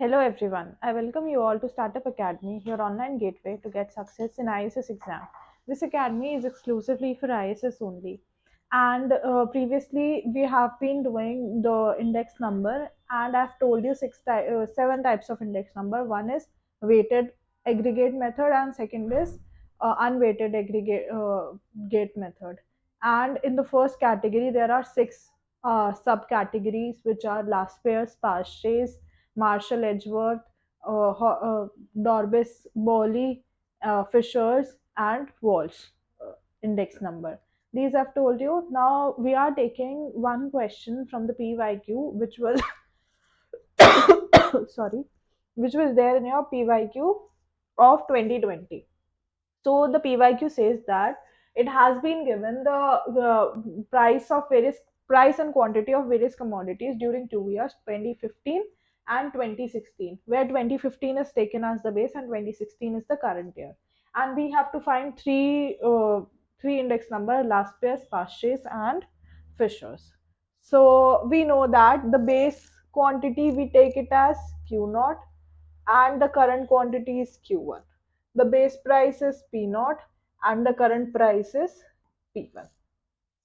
Hello everyone. I welcome you all to Startup Academy, your online gateway to get success in ISS exam. This academy is exclusively for ISS only. And previously we have been doing the index number, and I've told you seven types of index number. One is weighted aggregate method, and second is unweighted aggregate gate method. And in the first category there are six subcategories, which are last pairs, past chase, Marshall Edgeworth, Dorbis Bowley, Fishers, and Walsh index number. These I've told you. Now we are taking one question from the PYQ, which was sorry, which was there in your PYQ of 2020. So the PYQ says that it has been given the price and quantity of various commodities during 2 years, 2015 and 2016, where 2015 is taken as the base and 2016 is the current year. And we have to find three index number: last pairs, purchase, and Fishers. So we know that the base quantity we take it as Q naught, and the current quantity is Q1. The base price is P naught and the current price is P1.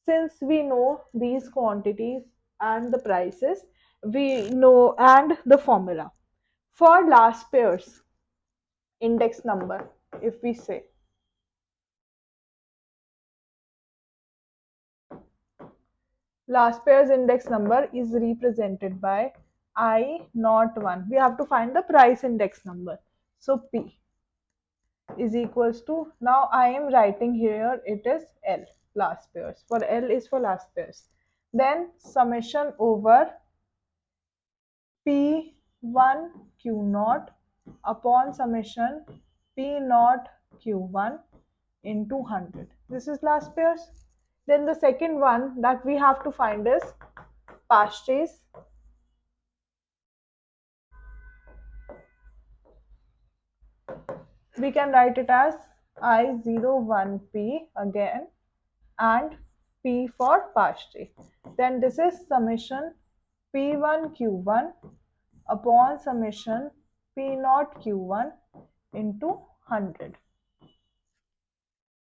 Since we know these quantities and the prices, we know and the formula. For last pairs index number, if we say last pairs index number is represented by I naught 1. We have to find the price index number. So P is equals to, now I am writing here, it is L, last pairs. For L is for last pairs. Then summation over P1 Q naught upon summation P naught Q1 into 100. This is last pairs. Then the second one that we have to find is purchase. We can write it as I01P again, and P for past-day. Then this is summation P1 Q1 upon summation P naught Q1 into 100.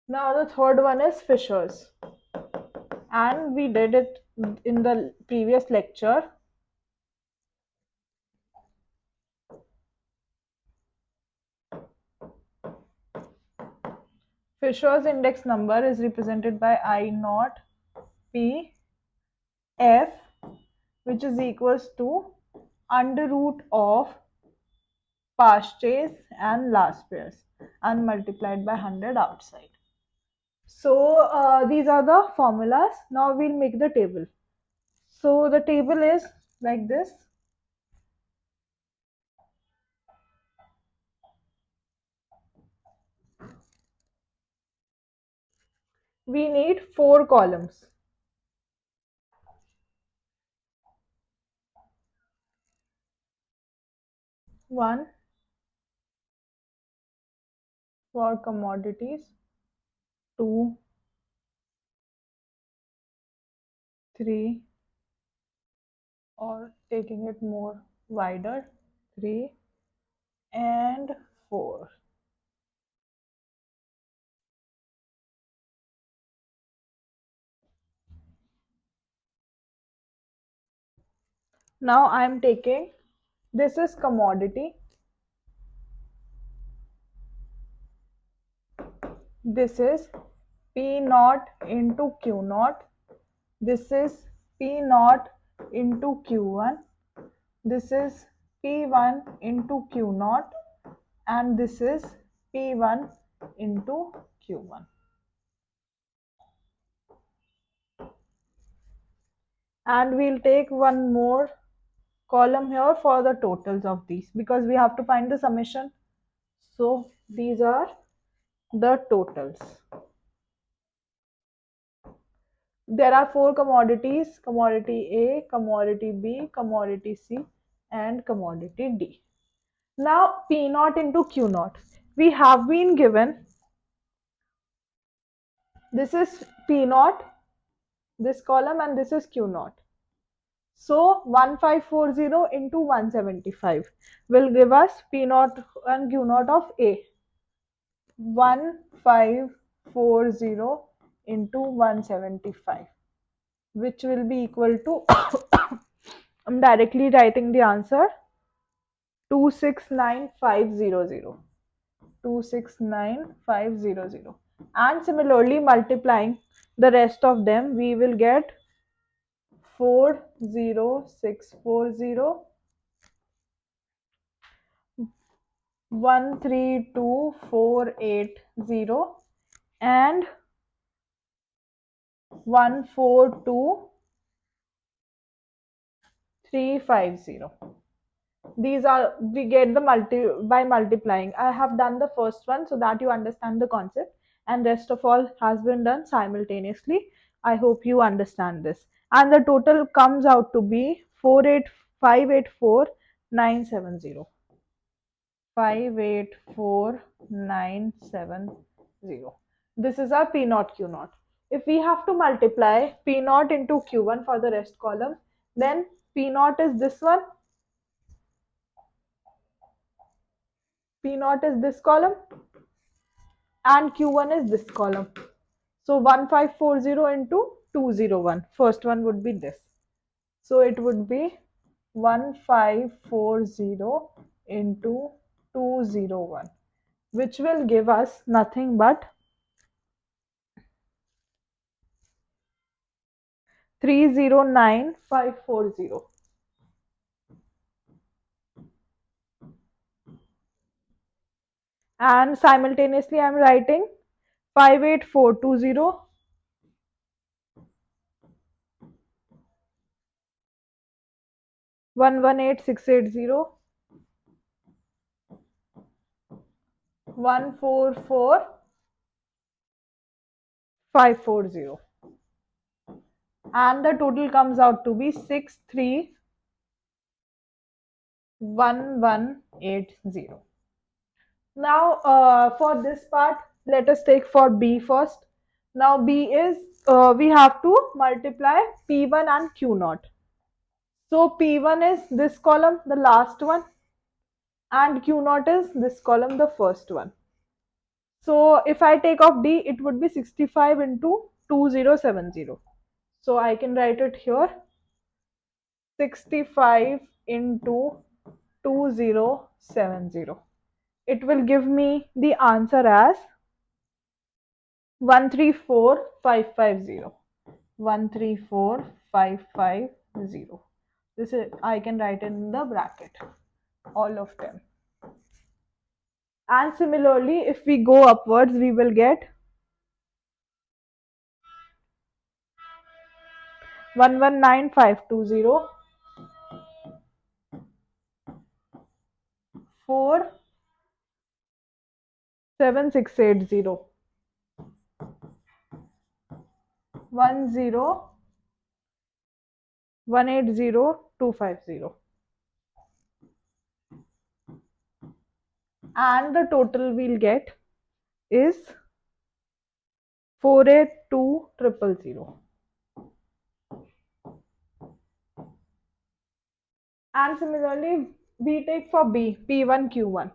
Now the third one is Fishers, and we did it in the previous lecture. Fisher's index number is represented by I naught P F, which is equals to under root of purchase and last pairs, and multiplied by 100 outside. So these are the formulas. Now we'll make the table. So the table is like this. We need 4 columns. One for commodities, 2, 3, or taking it more wider, 3 and 4. Now I am taking, this is commodity, this is P naught into Q naught, this is P naught into Q1, this is P1 into Q naught, and this is P1 into Q1. And we'll take one more column here for the totals of these, because we have to find the summation. So these are the totals. There are 4 commodities: commodity A, commodity B, commodity C, and commodity D. Now P naught into Q naught. We have been given, this is P naught, this column, and this is Q naught. So 1540 into 175 will give us P naught and Q naught of A. 1540 into 175, which will be equal to I'm directly writing the answer, 269500. 269500. And similarly multiplying the rest of them, we will get 40640, 132480, and 142350. These are, we get the multi by multiplying. I have done the first one so that you understand the concept, and rest of all has been done simultaneously. I hope you understand this, and the total comes out to be 48584,970. 584970. This is our P naught Q naught. If we have to multiply P naught into Q1 for the rest column, then P naught is this one, P naught is this column, and Q1 is this column. So 1540 into 201. First one would be this. So it would be 1540 into 201, which will give us nothing but 309540. And simultaneously I am writing 58420, 118680, 144540, and the total comes out to be 631180. Now for this part, let us take for B first. Now B is, we have to multiply P1 and Q naught. So P1 is this column, the last one, and Q naught is this column, the first one. So if I take off D, it would be 65 into 2070. So I can write it here, 65 into 2070. It will give me the answer as 134550. 134550. This is, I can write in the bracket all of them. And similarly, if we go upwards, we will get 119520, 47680, 10180,250, and the total we'll get is 482000. And similarly, we take for B, P1, Q1.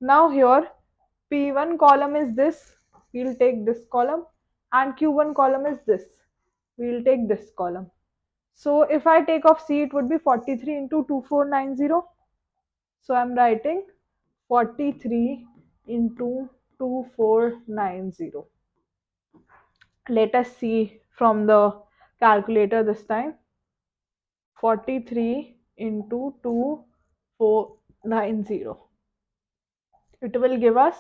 Now here, P1 column is this, we'll take this column, and Q1 column is this, we'll take this column. So if I take off C, it would be 43 into 2490. So I'm writing 43 into 2490. Let us see from the calculator this time. 43 into 2490. It will give us,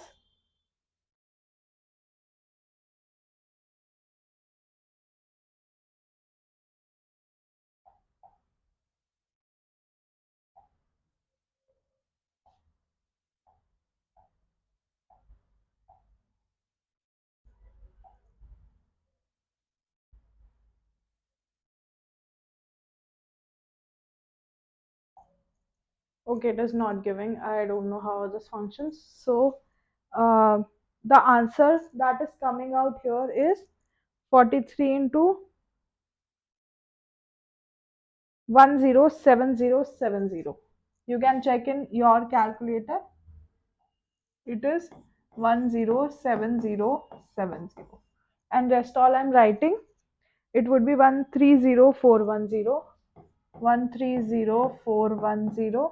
okay, it is not giving. I don't know how this functions. So uh, the answer that is coming out here is 43 into 107070. You can check in your calculator. It is 107070. And rest all I'm writing. It would be 130410. 130410.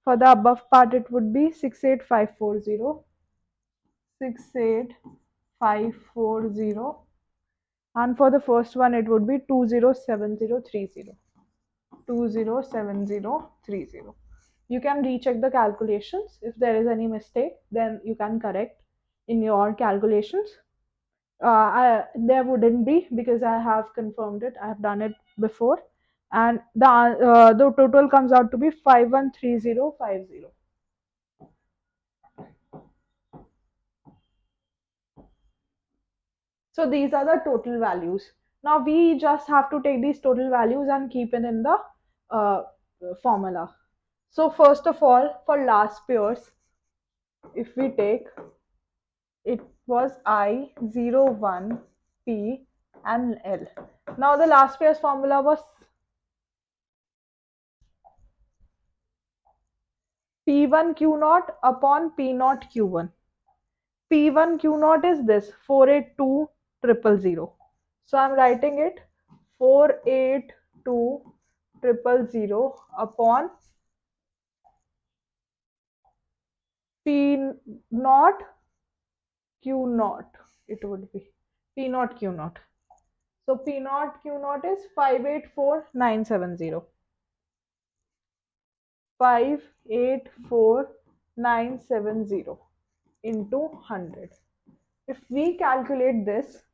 For the above part, it would be 68540. 68540. And for the first one, it would be 207030. 207030. You can recheck the calculations. If there is any mistake, then you can correct in your calculations. There wouldn't be, because I have confirmed it. I have done it before, and the total comes out to be 513050. So these are the total values. Now we just have to take these total values and keep it in the uh, formula. So first of all, for last pairs, if we take, it was I, 0, 1, P and L. Now the last pairs formula was P1 Q naught upon P naught Q1. P1 Q naught is this 482000. So I'm writing it 482000 upon P naught Q naught. It would be P naught Q naught. So P naught Q naught is 584970. 584970 into 100. If we calculate this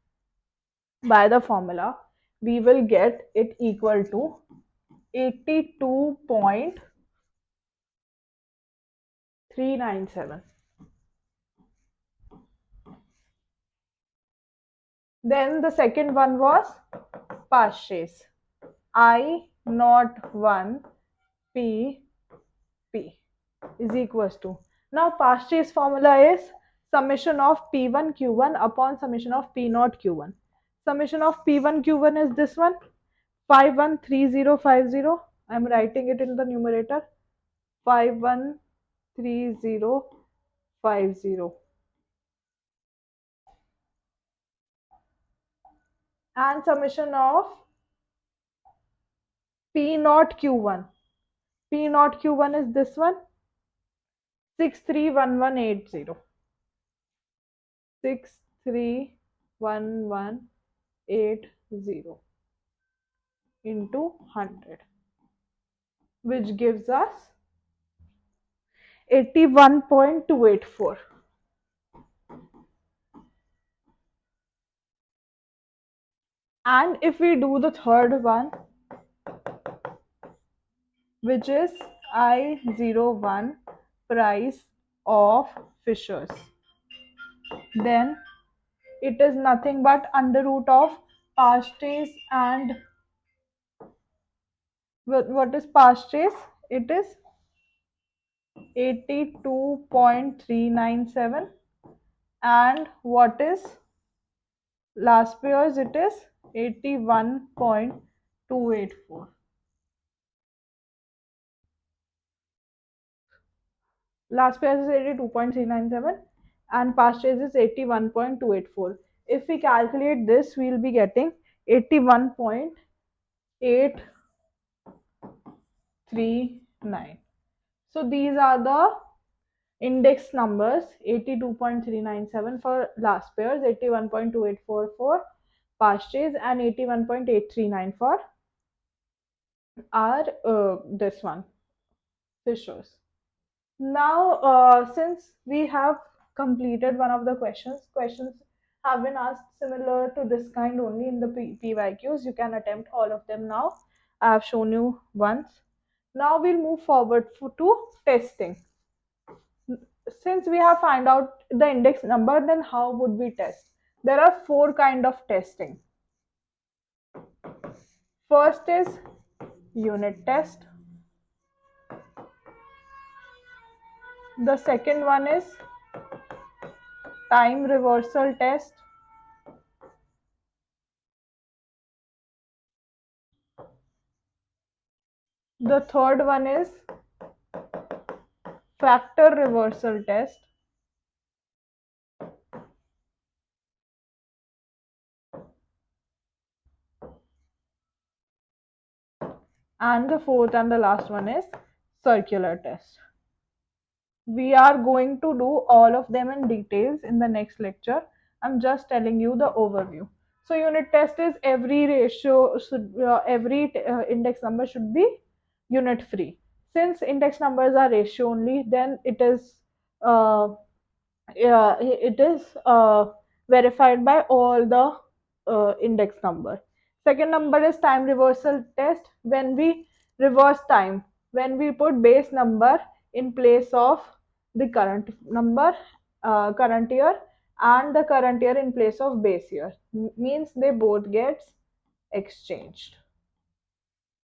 by the formula, we will get it equal to 82.397. Then the second one was past chase. I not 1 P P is equals to. Now past chase formula is summation of P1 Q1 upon summation of P naught Q1. Summation of P1 Q1 is this one 513050. I am writing it in the numerator 513050. And summation of P naught Q1. P naught Q1 is this one 631180. 631180 into 100, which gives us 81.284. And if we do the third one, which is I01 price of fishers, then it is nothing but under root of purchase and what is purchase? It is 82.397, and what is last pairs? It is 81.284. Last pairs is 82.397 and past days is 81.284. If we calculate this, we will be getting 81.839. So these are the index numbers: 82.397 for last pairs, 81.284 for past days, and 81.839 for our this one fishers. Now, since we have completed one of the questions have been asked similar to this kind only in the PYQs. You can attempt all of them now. I have shown you once. Now we'll move forward to testing. Since we have found out the index number, then how would we test? There are four kind of testing. First is unit test. The second one is time reversal test. The third one is factor reversal test. And the fourth and the last one is circular test. We are going to do all of them in details in the next lecture. I'm just telling you the overview. So unit test is every ratio should every index number should be unit free. Since index numbers are ratio only, then it is uh, yeah, it is verified by all the index number. Second number is time reversal test. When we reverse time, when we put base number in place of the current number, current year, and the current year in place of base year, means they both gets exchanged.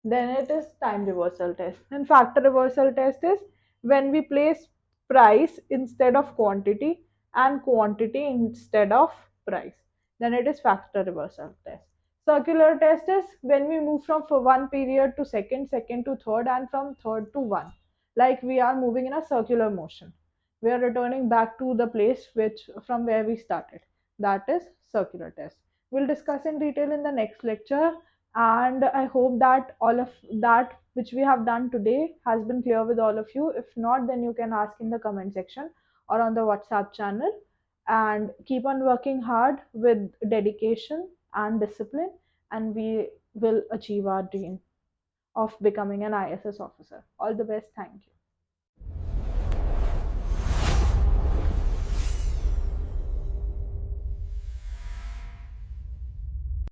Then it is time reversal test. And factor reversal test is when we place price instead of quantity and quantity instead of price. Then it is factor reversal test. Circular test is when we move from one period to second, second to third, and from third to one. Like we are moving in a circular motion. We are returning back to the place which from where we started. That is circular test. We'll discuss in detail in the next lecture, and I hope that all of that which we have done today has been clear with all of you. If not, then you can ask in the comment section or on the WhatsApp channel. And keep on working hard with dedication and discipline, and we will achieve our dream of becoming an ISS officer. All the best. Thank you.